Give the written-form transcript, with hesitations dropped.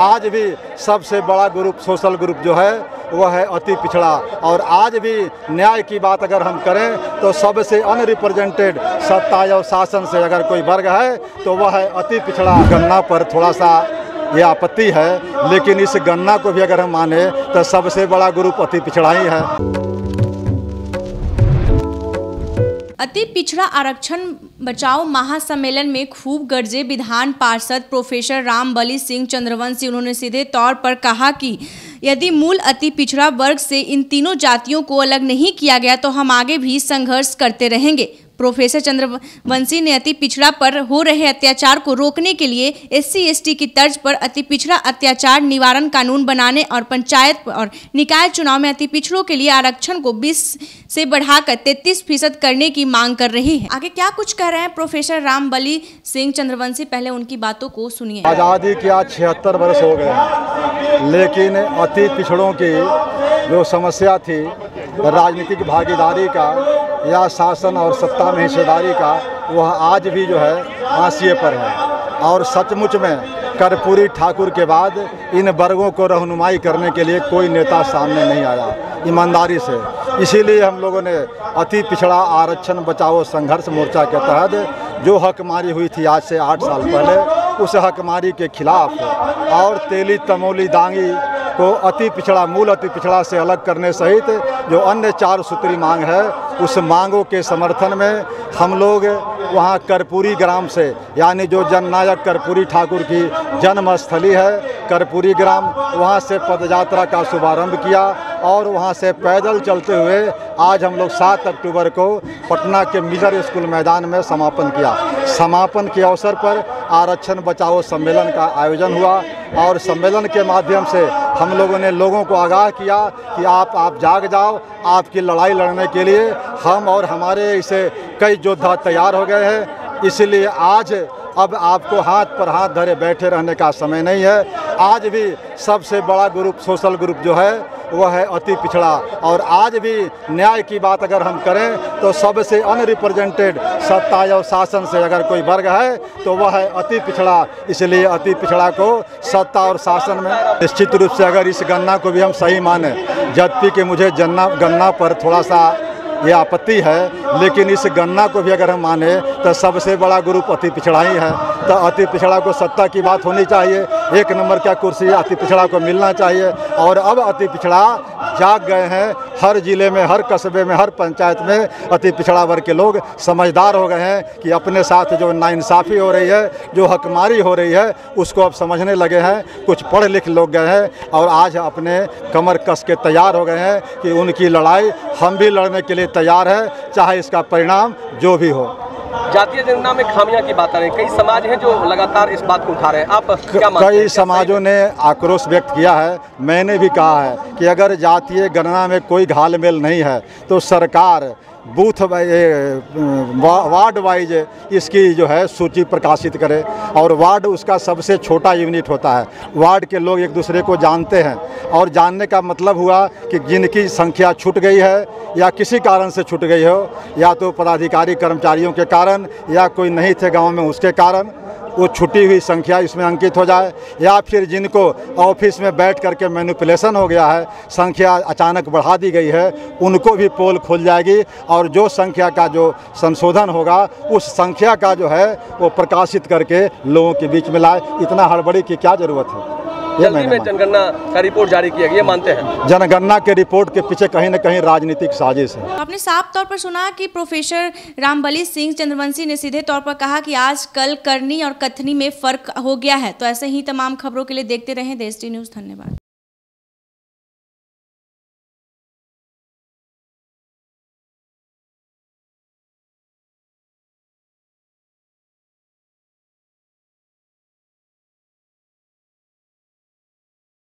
आज भी सबसे बड़ा ग्रुप सोशल ग्रुप जो है वह है अति पिछड़ा। और आज भी न्याय की बात अगर हम करें तो सबसे अनरिप्रेजेंटेड सत्ता और शासन से अगर कोई वर्ग है तो वह है अति पिछड़ा। गन्ना पर थोड़ा सा ये आपत्ति है, लेकिन इस गन्ना को भी अगर हम माने तो सबसे बड़ा ग्रुप अति पिछड़ा ही है। अति पिछड़ा आरक्षण बचाओ महासम्मेलन में खूब गरजे विधान पार्षद प्रोफेसर रामबली सिंह चंद्रवंशी। उन्होंने सीधे तौर पर कहा कि यदि मूल अति पिछड़ा वर्ग से इन तीनों जातियों को अलग नहीं किया गया तो हम आगे भी संघर्ष करते रहेंगे। प्रोफेसर चंद्रवंशी ने अति पिछड़ा पर हो रहे अत्याचार को रोकने के लिए SC/ST की तर्ज पर अति पिछड़ा अत्याचार निवारण कानून बनाने और पंचायत और निकाय चुनाव में अति पिछड़ों के लिए आरक्षण को 20 से बढ़ाकर 33% करने की मांग कर रही है। आगे क्या कुछ कह रहे हैं प्रोफेसर रामबली सिंह चंद्रवंशी, पहले उनकी बातों को सुनिए। आज़ादी के आज 76 वर्ष हो गए, लेकिन अति पिछड़ों की जो समस्या थी राजनीतिक भागीदारी का या शासन और सत्ता में हिस्सेदारी का, वह आज भी जो है हाशिए पर है। और सचमुच में कर्पूरी ठाकुर के बाद इन वर्गों को रहनुमाई करने के लिए कोई नेता सामने नहीं आया ईमानदारी से। इसीलिए हम लोगों ने अति पिछड़ा आरक्षण बचाओ संघर्ष मोर्चा के तहत जो हकमारी हुई थी आज से 8 साल पहले, उस हकमारी के खिलाफ और तेली तमोली दांगी को अति पिछड़ा मूल अति पिछड़ा से अलग करने सहित जो अन्य 4 सूत्री मांग है, उस मांगों के समर्थन में हम लोग वहाँ कर्पूरी ग्राम से, यानी जो जननायक कर्पूरी ठाकुर की जन्मस्थली है कर्पूरी ग्राम, वहाँ से पदयात्रा का शुभारंभ किया और वहाँ से पैदल चलते हुए आज हम लोग 7 अक्टूबर को पटना के मिलर स्कूल मैदान में समापन किया। समापन के अवसर पर आरक्षण बचाओ सम्मेलन का आयोजन हुआ और सम्मेलन के माध्यम से हम लोगों ने लोगों को आगाह किया कि आप जाग जाओ, आपकी लड़ाई लड़ने के लिए हम और हमारे ऐसे कई योद्धा तैयार हो गए हैं। इसलिए आज अब आपको हाथ पर हाथ धरे बैठे रहने का समय नहीं है। आज भी सबसे बड़ा ग्रुप सोशल ग्रुप जो है वह है अति पिछड़ा। और आज भी न्याय की बात अगर हम करें तो सबसे अनरिप्रेजेंटेड सत्ता और शासन से अगर कोई वर्ग है तो वह है अति पिछड़ा। इसलिए अति पिछड़ा को सत्ता और शासन में निश्चित रूप से अगर इस गन्ना को भी हम सही माने, जबकि कि मुझे गन्ना पर थोड़ा सा ये आपत्ति है, लेकिन इस गन्ना को भी अगर हम माने तो सबसे बड़ा ग्रुप अति पिछड़ा ही है। तो अति पिछड़ा को सत्ता की बात होनी चाहिए, 1 नंबर का कुर्सी अति पिछड़ा को मिलना चाहिए। और अब अति पिछड़ा जाग गए हैं, हर जिले में, हर कस्बे में, हर पंचायत में अति पिछड़ा वर्ग के लोग समझदार हो गए हैं कि अपने साथ जो नाइंसाफ़ी हो रही है, जो हकमारी हो रही है, उसको अब समझने लगे हैं। कुछ पढ़ लिख लोग गए हैं और आज अपने कमर कस के तैयार हो गए हैं कि उनकी लड़ाई हम भी लड़ने के लिए तैयार है, चाहे इसका परिणाम जो भी हो। जातीय जनगणना में खामियां की बात आ रही है, कई समाज हैं जो लगातार इस बात को उठा रहे हैं, आप क्या मानते हैं? कई समाजों ने आक्रोश व्यक्त किया है। मैंने भी कहा है कि अगर जातीय गणना में कोई घालमेल नहीं है तो सरकार बूथ वार्ड वाइज इसकी जो है सूची प्रकाशित करे। और वार्ड उसका सबसे छोटा यूनिट होता है। वार्ड के लोग एक दूसरे को जानते हैं और जानने का मतलब हुआ कि जिनकी संख्या छूट गई है या किसी कारण से छूट गई हो, या तो पदाधिकारी कर्मचारियों के कारण या कोई नहीं थे गांव में उसके कारण, वो छुट्टी हुई संख्या इसमें अंकित हो जाए। या फिर जिनको ऑफिस में बैठ करके मैनिपुलेशन हो गया है, संख्या अचानक बढ़ा दी गई है, उनको भी पोल खुल जाएगी और जो संख्या का जो संशोधन होगा उस संख्या का जो है वो प्रकाशित करके लोगों के बीच में लाए। इतना हड़बड़ी की क्या ज़रूरत है? जल्दी में जनगणना का रिपोर्ट जारी किया गया, ये मानते हैं? जनगणना के रिपोर्ट के पीछे कहीं न कहीं राजनीतिक साजिश है। आपने साफ तौर पर सुना कि प्रोफेसर रामबली सिंह चंद्रवंशी ने सीधे तौर पर कहा कि आज कल करनी और कथनी में फर्क हो गया है। तो ऐसे ही तमाम खबरों के लिए देखते रहें देश टी न्यूज़। धन्यवाद।